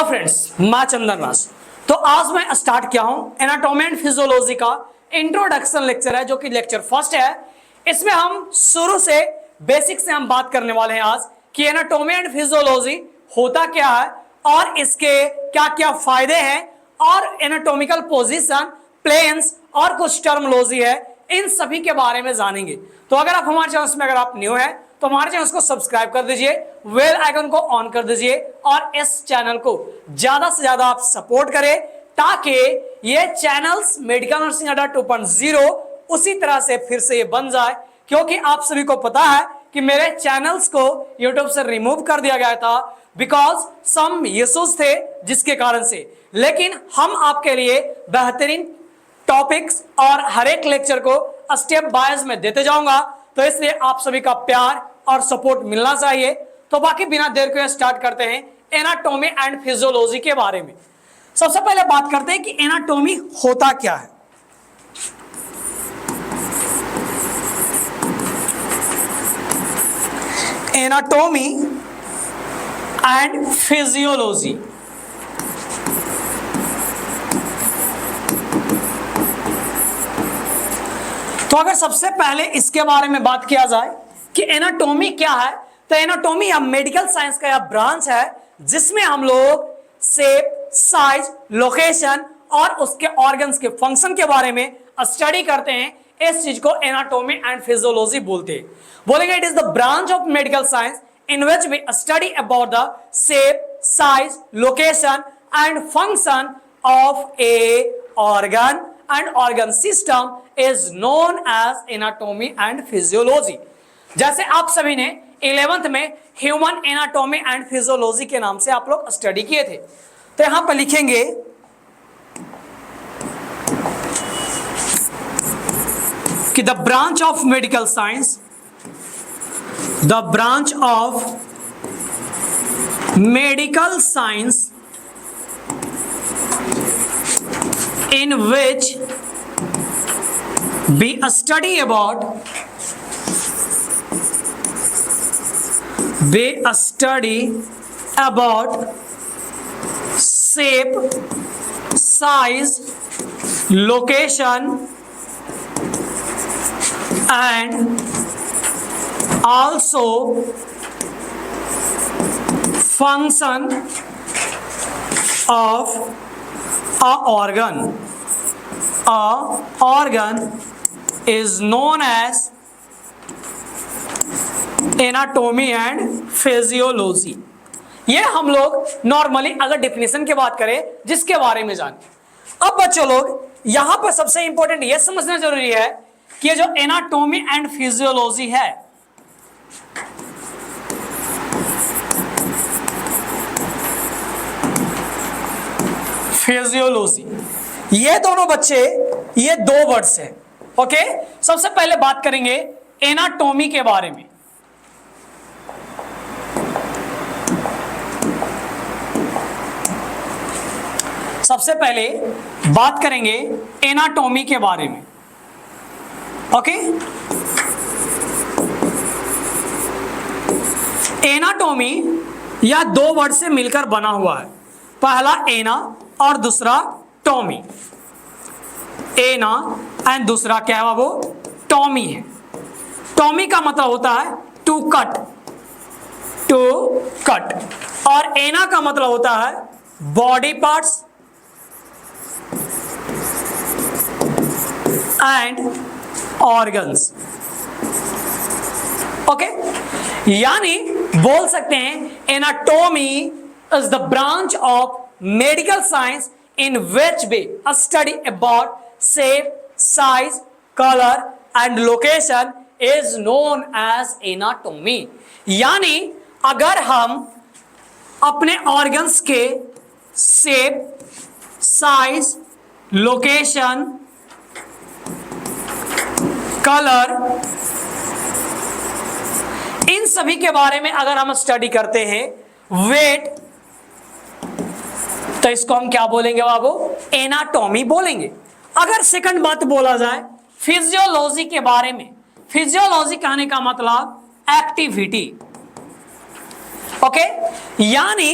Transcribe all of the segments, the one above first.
Hello friends, मैं चंदन राज। तो आज मैं स्टार्ट किया हूं एनाटॉमी एंड फिजियोलॉजी का इंट्रोडक्शन लेक्चर है, जो कि लेक्चर फर्स्ट है। इसमें हम शुरू से बेसिक से हम बात करने वाले हैं आज कि एनाटॉमी एंड फिजियोलॉजी होता क्या है और इसके क्या क्या फायदे हैं और एनाटॉमिकल पोजीशन, प्लेन्स और कुछ टर्मोलॉजी है, इन सभी के बारे में जानेंगे। तो अगर आप हमारे चैनल में अगर आप न्यू है तो हमारे चैनल को सब्सक्राइब कर दीजिए, बेल आइकन को ऑन कर दीजिए और इस चैनल को ज्यादा से ज्यादा आप सपोर्ट करें ताकि ये चैनल्स मेडिकल नर्सिंग अड्डा 2.0 उसी तरह से फिर से ये बन जाए। क्योंकि आप सभी को पता है कि मेरे चैनल्स को यूट्यूब से रिमूव कर दिया गया था बिकॉज सम इश्यूज थे जिसके कारण से, लेकिन हम आपके लिए बेहतरीन टॉपिक्स और हर एक लेक्चर को स्टेप बाय में देते जाऊंगा। तो इसलिए आप सभी का प्यार और सपोर्ट मिलना चाहिए। तो बाकी बिना देर के स्टार्ट करते हैं एनाटॉमी एंड फिजियोलॉजी के बारे में। सबसे पहले बात करते हैं कि एनाटॉमी होता क्या है। एनाटॉमी एंड फिजियोलॉजी तो अगर सबसे पहले इसके बारे में बात किया जाए कि एनाटॉमी क्या है, तो एनाटॉमी या मेडिकल साइंस का यह ब्रांच है जिसमें हम लोग शेप, साइज, लोकेशन और उसके ऑर्गन्स के फंक्शन के बारे में स्टडी करते हैं। इस चीज को एनाटॉमी एंड फिजियोलॉजी बोलते हैं। बोलेंगे it is the branch of medical science in which we study about the shape, size, location and function of a organ and organ system is known as anatomy and physiology। जैसे आप सभी ने 11th में human anatomy and physiology के नाम से आप लोग स्टडी किए थे। तो यहां पर लिखेंगे कि the branch of medical science, the branch of medical science in which we study about shape, size, location and also function of a organ is known as anatomy and physiology. ये हम लोग नॉर्मली अगर definition की बात करें जिसके बारे में जाने। अब बच्चों लोग यहां पर सबसे इंपॉर्टेंट ये समझना जरूरी है कि ये जो एनाटॉमी एंड फिजियोलॉजी है, फिजियोलॉजी, ये दोनों बच्चे ये दो वर्ड्स हैं। ओके, सबसे पहले बात करेंगे एनाटॉमी के बारे में। सबसे पहले बात करेंगे एनाटॉमी के बारे में। ओके, एनाटॉमी यह दो वर्ड से मिलकर बना हुआ है। पहला एना और दूसरा टॉमी। एना एंड दूसरा क्या है वो टॉमी है। टॉमी का मतलब होता है टू कट, टू कट, और एना का मतलब होता है body parts and organs. Okay, यानी बोल सकते हैं anatomy is the branch of medical science in which we study about shape, size, color and location is known as anatomy। यानी अगर हम अपने ऑर्गन्स के शेप, साइज, लोकेशन, कलर, इन सभी के बारे में अगर हम स्टडी करते हैं, वेट, तो इसको हम क्या बोलेंगे बाबू? एनाटॉमी बोलेंगे। अगर सेकंड बात बोला जाए फिजियोलॉजी के बारे में, फिजियोलॉजी कहने का मतलब एक्टिविटी। ओके, यानी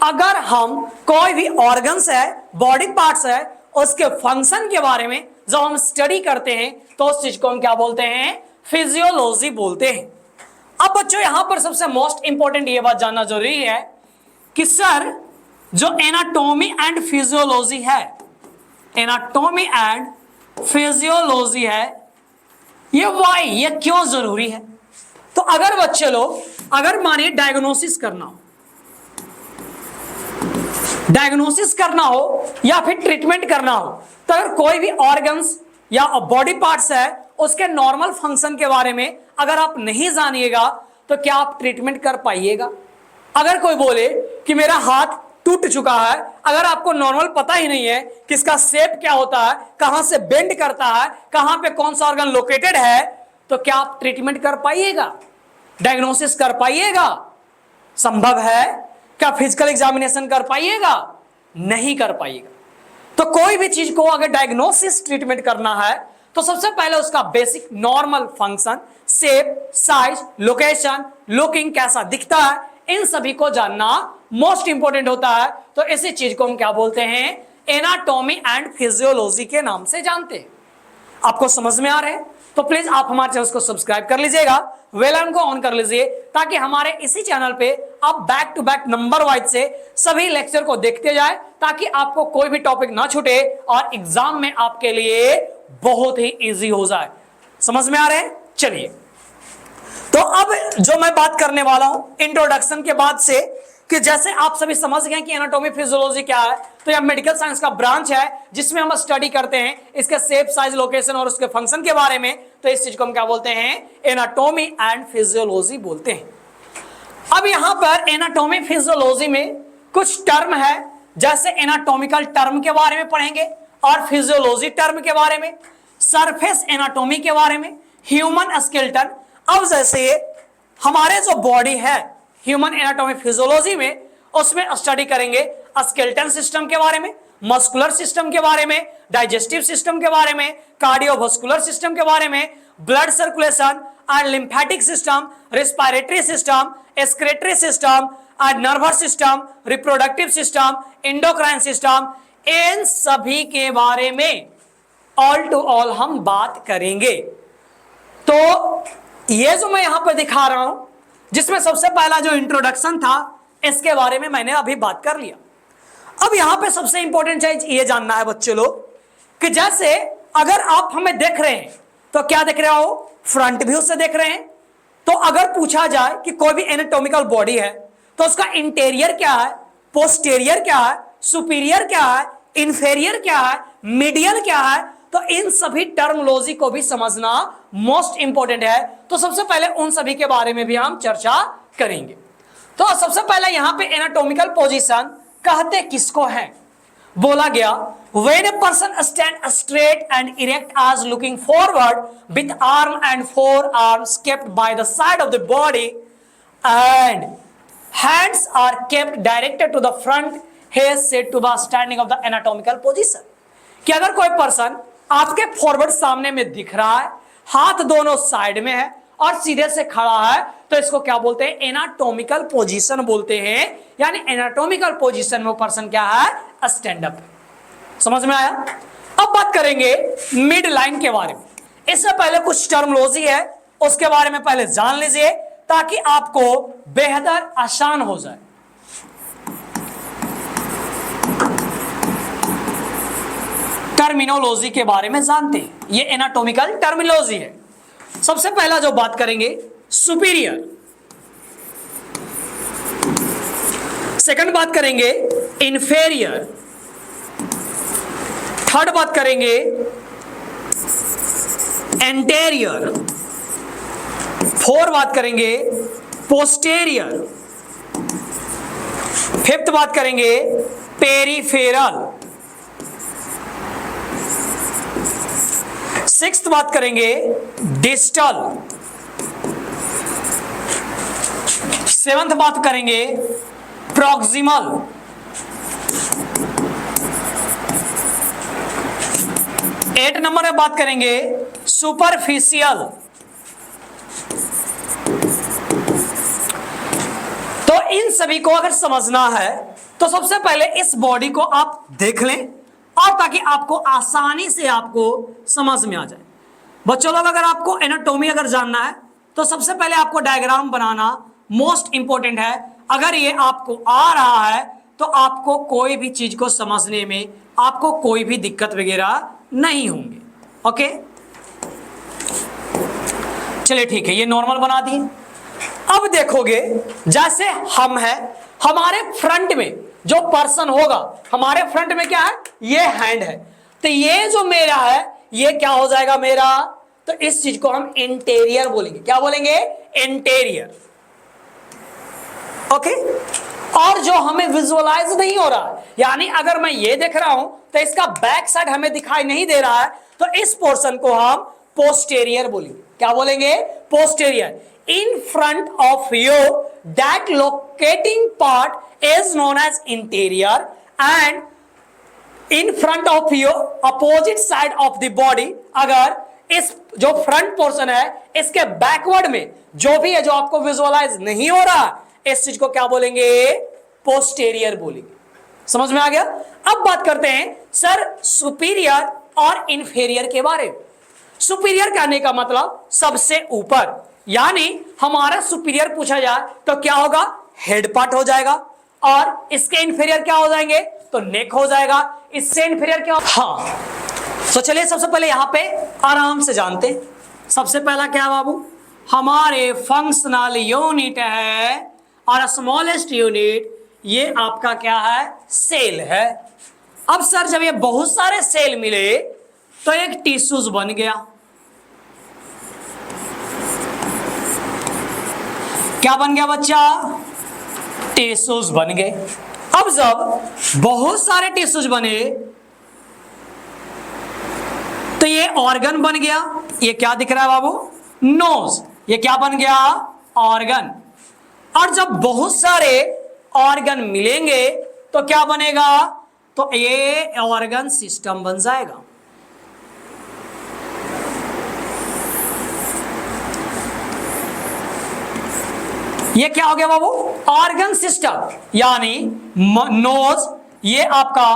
अगर हम कोई भी ऑर्गन्स है, बॉडी पार्ट्स है, उसके फंक्शन के बारे में जब हम स्टडी करते हैं तो उस चीज को हम क्या बोलते हैं? फिजियोलॉजी बोलते हैं। अब बच्चों यहां पर सबसे मोस्ट इंपॉर्टेंट ये बात जानना जरूरी है कि सर जो एनाटॉमी एंड फिजियोलॉजी है, एनाटॉमी एंड फिजियोलॉजी है, ये वाई, ये क्यों जरूरी है? तो अगर बच्चे लोग, अगर मानिए डायग्नोसिस करना हो, डायग्नोसिस करना हो या फिर ट्रीटमेंट करना हो, तो अगर कोई भी ऑर्गन्स या बॉडी पार्ट्स है उसके नॉर्मल फंक्शन के बारे में अगर आप नहीं जानिएगा तो क्या आप ट्रीटमेंट कर पाइएगा? अगर कोई बोले कि मेरा हाथ टूट चुका है, अगर आपको नॉर्मल पता ही नहीं है कि इसका शेप क्या होता है, कहां से बेंड करता है, कहां पे कौन सा ऑर्गन लोकेटेड है, तो क्या आप ट्रीटमेंट कर पाइएगा? डायग्नोसिस कर पाइएगा? संभव है? क्या फिजिकल एग्जामिनेशन कर पाइएगा? नहीं कर पाइएगा। तो कोई भी चीज को अगर डायग्नोसिस ट्रीटमेंट करना है तो सबसे पहले उसका basic normal function, shape, size, location, looking कैसा दिखता है, इन सभी को जानना मोस्ट इंपॉर्टेंट होता है। तो इसी चीज को हम क्या बोलते हैं? एनाटॉमी एंड फिजियोलॉजी के नाम से जानते हैं। आपको समझ में आ रहे हैं? तो प्लीज आप हमारे चैनल को सब्सक्राइब कर लीजिएगा, बेल आइकन को ऑन कर लीजिए, ताकि हमारे इसी चैनल पे आप back to back number wise से सभी लेक्चर को देखते जाए, ताकि आपको कोई भी टॉपिक ना छूटे और एग्जाम में आपके लिए बहुत ही इजी हो जाए। समझ में आ रहे हैं? चलिए, तो अब जो मैं बात करने वाला हूं इंट्रोडक्शन के बाद से, कि जैसे आप सभी समझ गए कि एनाटॉमी फिजियोलॉजी क्या है, तो यह मेडिकल साइंस का ब्रांच है जिसमें हम स्टडी करते हैं इसके शेप, साइज, लोकेशन और उसके फंक्शन के बारे में। तो इस चीज को हम क्या बोलते हैं? एनाटॉमी एंड फिजियोलॉजी बोलते हैं। अब यहां पर एनाटॉमी फिजियोलॉजी में कुछ टर्म है, जैसे एनाटॉमिकल टर्म के बारे में पढ़ेंगे और फिजियोलॉजी टर्म के बारे में, सरफेस एनाटॉमी के बारे में, ह्यूमन स्केलेटन। अब जैसे हमारे जो बॉडी है ह्यूमन एनाटॉमी फिजियोलॉजी में, उसमें स्टडी करेंगे स्केलेटन सिस्टम के बारे में, मस्कुलर सिस्टम के बारे में, डाइजेस्टिव सिस्टम के बारे में, कार्डियोवास्कुलर सिस्टम के बारे में, blood circulation and lymphatic system, respiratory system, excretory system and nervous system, reproductive system, endocrine system, इन सभी के बारे में ऑल टू ऑल हम बात करेंगे। तो ये जो मैं यहां पर दिखा रहा हूं, जिसमें सबसे पहला जो इंट्रोडक्शन था, इसके बारे में मैंने अभी बात कर लिया। अब यहां पे सबसे इंपॉर्टेंट चीज ये जानना है बच्चे लोग कि जैसे अगर आप हमें देख रहे हैं तो क्या देख रहे हो? फ्रंट व्यू से देख रहे हैं। तो अगर पूछा जाए कि कोई भी एनाटॉमिकल बॉडी है तो उसका इंटीरियर क्या है, पोस्टीरियर क्या है, सुपीरियर क्या है, इंफेरियर क्या है, मीडियल क्या है, तो इन सभी टर्मोलॉजी को भी समझना मोस्ट इंपॉर्टेंट है। तो सबसे पहले उन सभी के बारे में भी हम चर्चा करेंगे। तो सबसे पहले यहां पे एनाटॉमिकल पोजीशन कहते किसको है? बोला गया when a person stand straight and erect as looking forward with arm and forearms kept by the side of the body and hands are kept directed to the front, he is said to be standing of the anatomical position। कि अगर कोई person आपके forward सामने में दिख रहा है, हाथ दोनों साइड में है और सीधे से खड़ा है, तो इसको क्या बोलते हैं? एनाटॉमिकल पोजीशन बोलते हैं। यानी एनाटॉमिकल पोजीशन में वो पर्सन क्या है? Stand up. समझ में आया? अब बात करेंगे मिड लाइन के बारे में। इससे पहले कुछ टर्मोलॉजी है, उसके बारे में पहले जान लीजिए ताकि आपको बेहतर आसान हो जाए। टर्मिनोलॉजी के बारे में जानते हैं, ये एनाटॉमिकल टर्मिनोलॉजी है। सबसे पहला जो बात करेंगे सुपीरियर, सेकंड बात करेंगे इंफेरियर, थर्ड बात करेंगे एंटेरियर, फोर बात करेंगे पोस्टेरियर, फिफ्थ बात करेंगे पेरिफेरल, सिक्स्थ बात करेंगे डिस्टल, सेवंथ बात करेंगे प्रॉक्सिमल, एट नंबर में बात करेंगे सुपरफिशियल। तो इन सभी को अगर समझना है तो सबसे पहले इस बॉडी को आप देख लें और ताकि आपको आसानी से आपको समझ में आ जाए। बच्चों लोग, अगर आपको एनाटॉमी अगर जानना है तो सबसे पहले आपको डायग्राम बनाना मोस्ट इंपॉर्टेंट है। अगर ये आपको आ रहा है तो आपको कोई भी चीज को समझने में आपको कोई भी दिक्कत वगैरह नहीं होंगे। ओके, चलिए ठीक है, ये नॉर्मल बना दिए। अब देखोगे जैसे हम है, हमारे फ्रंट में जो पर्सन होगा, हमारे फ्रंट में क्या है, ये हैंड है, तो ये जो मेरा है ये क्या हो जाएगा मेरा, तो इस चीज को हम इंटीरियर बोलेंगे। क्या बोलेंगे, इंटीरियर। ओके, और जो हमें विजुअलाइज नहीं हो रहा है, यानी अगर मैं ये देख रहा हूं तो इसका बैक साइड हमें दिखाई नहीं दे रहा है, तो इस पोर्शन को हम पोस्टेरियर बोलेंगे। क्या बोलेंगे, posterior. In front of you that locating part is known as interior and in front of you opposite side of the body. अगर इस जो फ्रंट पोर्शन है इसके बैकवर्ड में जो भी है, जो आपको विजुअलाइज नहीं हो रहा, इस चीज को क्या बोलेंगे, पोस्टेरियर बोलेंगे। समझ में आ गया। अब बात करते हैं सर सुपीरियर और इंफीरियर के बारे में। सुपीरियर कहने का मतलब सबसे ऊपर, यानी हमारा सुपीरियर पूछा जाए तो क्या होगा, हेड पार्ट हो जाएगा, और इसके इंफीरियर क्या हो जाएंगे, तो नेक हो जाएगा। इससे इंफीरियर क्या, हाँ। तो चलिए सबसे पहले यहां पे आराम से जानते हैं। सबसे पहला क्या बाबू, हमारे फंक्शनल यूनिट है और स्मॉलेस्ट यूनिट ये आपका क्या है, सेल है। अब सर जब ये बहुत सारे सेल मिले तो एक टिश्यूज बन गया। क्या बन गया बच्चा, टिश्यूज बन गए। अब जब बहुत सारे टिश्यूज बने तो ये ऑर्गन बन गया। ये क्या दिख रहा है बाबू, नोज। ये क्या बन गया, ऑर्गन। और जब बहुत सारे ऑर्गन मिलेंगे तो क्या बनेगा, तो ये ऑर्गन सिस्टम बन जाएगा। ये क्या हो गया बाबू, ऑर्गन सिस्टम। यानी नोज, ये आपका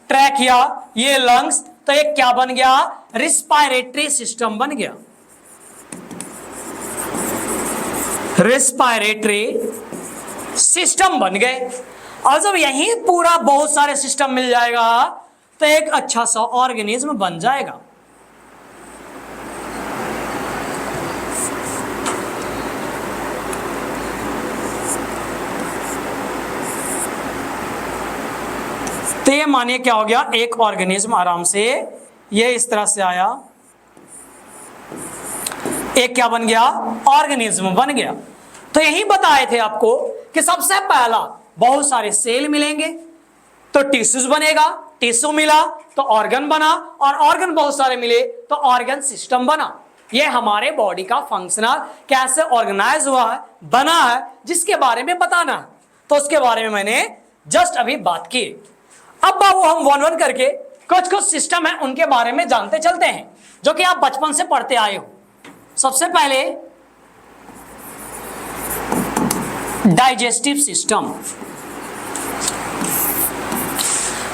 ट्रैकिया, ये लंग्स, तो ये क्या बन गया, रिस्पायरेटरी सिस्टम बन गया। रिस्पायरेटरी सिस्टम बन गए। और जब यही पूरा बहुत सारे सिस्टम मिल जाएगा तो एक अच्छा सा ऑर्गेनिज्म बन जाएगा। तो ये मानिए क्या हो गया, एक ऑर्गेनिज्म आराम से ये इस तरह से आया, एक क्या बन गया, ऑर्गेनिज्म बन गया। तो यही बताए थे आपको कि सबसे पहला बहुत सारे सेल मिलेंगे तो टिश्यूज बनेगा, टिश्यू मिला तो ऑर्गन बना, और ऑर्गन बहुत सारे मिले तो ऑर्गन सिस्टम बना। ये हमारे बॉडी का फंक्शनल कैसे ऑर्गेनाइज हुआ है, बना है, जिसके बारे में बताना है। तो उसके बारे में मैंने जस्ट अभी बात की। अब बाबू हम वन वन करके कुछ कुछ सिस्टम है उनके बारे में जानते चलते हैं, जो कि आप बचपन से पढ़ते आए हो। सबसे पहले डाइजेस्टिव सिस्टम।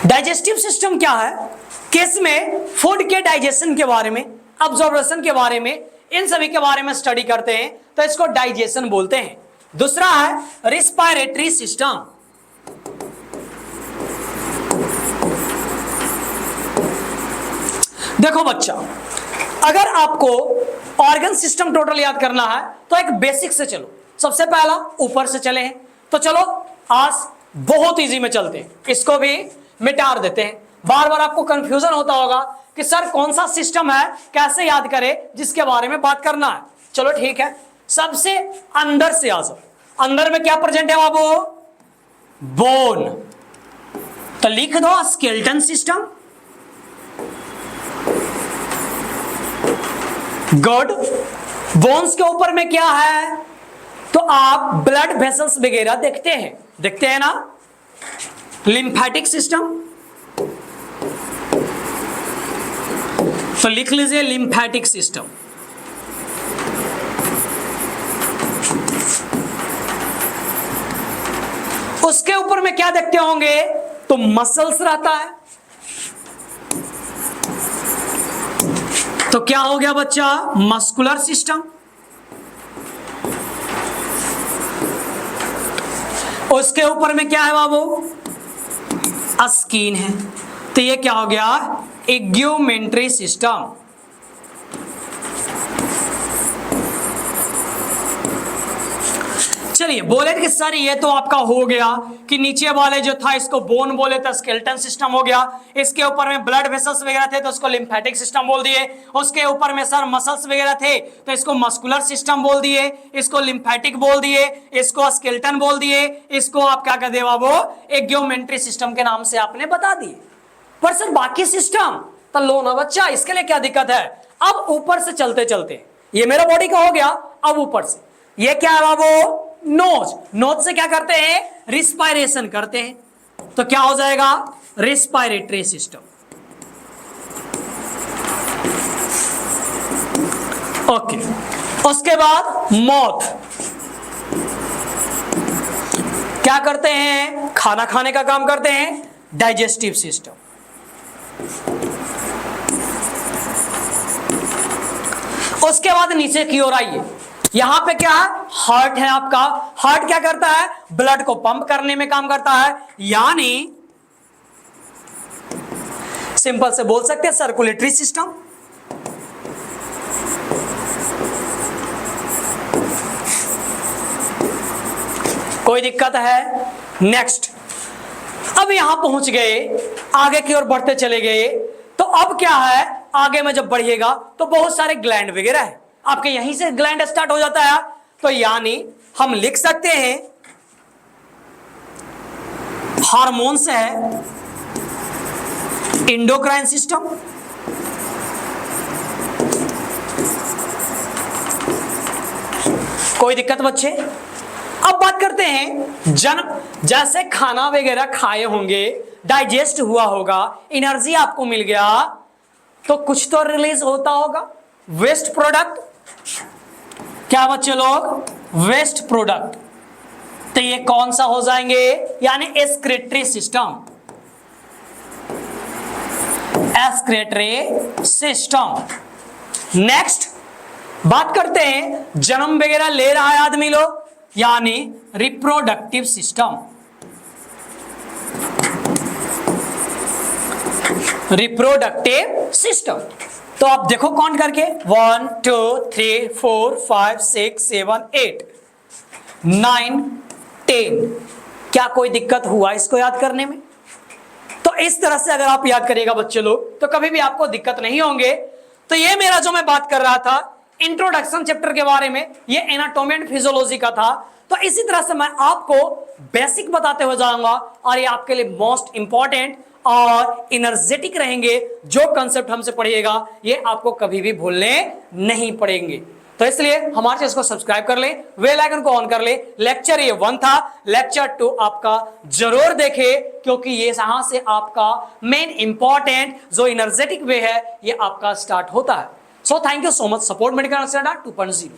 डाइजेस्टिव सिस्टम क्या है, किसमें फूड के डाइजेशन के बारे में, अब्जॉर्प्शन के बारे में, इन सभी के बारे में स्टडी करते हैं, तो इसको डाइजेशन बोलते हैं। दूसरा है रिस्पायरेटरी सिस्टम। देखो बच्चा, अगर आपको ऑर्गन सिस्टम टोटल याद करना है तो एक बेसिक से चलो। सबसे पहला ऊपर से चले हैं, तो चलो आज बहुत इजी में चलते हैं, इसको भी मिटा देते हैं। बार बार आपको कंफ्यूजन होता होगा कि सर कौन सा सिस्टम है, कैसे याद करें, जिसके बारे में बात करना है। चलो ठीक है, सबसे अंदर से आ जाओ। अंदर में क्या प्रेजेंट है बाबू, बोन। तो लिख दो स्केलेटन सिस्टम। गुड। बोन्स के ऊपर में क्या है, तो आप ब्लड वेसल्स वगैरह देखते हैं ना। लिम्फेटिक सिस्टम, तो लिख लीजिए लिम्फेटिक सिस्टम। उसके ऊपर में क्या देखते होंगे, तो मसल्स रहता है। तो क्या हो गया बच्चा, मस्कुलर सिस्टम। उसके ऊपर में क्या है बाबू, स्किन है। तो ये क्या हो गया, इग्यूमेंट्री सिस्टम। चलिए बोले कि सर ये तो आपका हो गया कि नीचे वाले जो था इसको बोन बोले तो स्केलेटन सिस्टम हो गया, इसके ऊपर में ब्लड वेसल्स वगैरह थे तो उसको लिम्फेटिक सिस्टम बोल दिए, उसके ऊपर में सर मसल्स वगैरह थे तो इसको मस्कुलर सिस्टम बोल दिए, इसको लिम्फेटिक बोल दिए, इसको स्केलेटन बोल दिए, इसको आप क्या कर दे बाबू, इग्यूमेंट्री सिस्टम के नाम से आपने बता दिए। पर सर बाकी सिस्टम तो लो ना बच्चा, इसके लिए क्या दिक्कत है। अब ऊपर से चलते चलते ये मेरा बॉडी का हो गया, अब ऊपर से ये क्या है बाबू, नोज। नोज से क्या करते हैं, रिस्पायरेशन करते हैं। तो क्या हो जाएगा, रिस्पायरेटरी सिस्टम। ओके, उसके बाद माउथ क्या करते हैं, खाना खाने का काम करते हैं, डाइजेस्टिव सिस्टम। उसके बाद नीचे की ओर आइए, यहां पे क्या है, हार्ट है आपका। हार्ट क्या करता है, ब्लड को पंप करने में काम करता है, यानी सिंपल से बोल सकते हैं सर्कुलेटरी सिस्टम। कोई दिक्कत है, नेक्स्ट। अब यहां पहुंच गए, आगे की ओर बढ़ते चले गए, तो अब क्या है, आगे में जब बढ़िएगा तो बहुत सारे ग्लैंड वगैरह है आपके, यहीं से ग्लैंड स्टार्ट हो जाता है। तो यानी हम लिख सकते हैं हार्मोन्स है, इंडोक्राइन सिस्टम, कोई दिक्कत बच्चे। अब बात करते हैं जन्म, जैसे खाना वगैरह खाए होंगे, डाइजेस्ट हुआ होगा, एनर्जी आपको मिल गया, तो कुछ तो रिलीज होता होगा, वेस्ट प्रोडक्ट। क्या बच्चे लोग, वेस्ट प्रोडक्ट। तो ये कौन सा हो जाएंगे, यानी excretory system, excretory system. Next बात करते हैं, जन्म वगैरह ले रहा है आदमी लोग, यानी रिप्रोडक्टिव सिस्टम, रिप्रोडक्टिव सिस्टम। तो आप देखो काउंट करके 1 2 3 4 5 6 7 8 9 10। क्या कोई दिक्कत हुआ इसको याद करने में? तो इस तरह से अगर आप याद करिएगा बच्चे लोग, तो कभी भी आपको दिक्कत नहीं होंगे। तो ये मेरा जो मैं बात कर रहा था इंट्रोडक्शन चैप्टर के बारे में, ये एनाटॉमी एंड फिजियोलॉजी का था। तो इसी तरह से मैं आपको बेसिक बताते हुए जाऊंगा, और ये आपके लिए मोस्ट इंपॉर्टेंट और एनर्जेटिक रहेंगे। जो कंसेप्ट हमसे पढ़िएगा ये आपको कभी भी भूलने नहीं पड़ेंगे। तो इसलिए हमारे चैनल को सब्सक्राइब कर ले, बेल आइकन को ऑन कर ले। लेक्चर ये 1 था, लेक्चर 2 आपका जरूर देखे, क्योंकि ये यहां से आपका मेन इंपॉर्टेंट जो एनर्जेटिक वे है ये आपका स्टार्ट होता है। So thank you so much, support medical standard 2.0।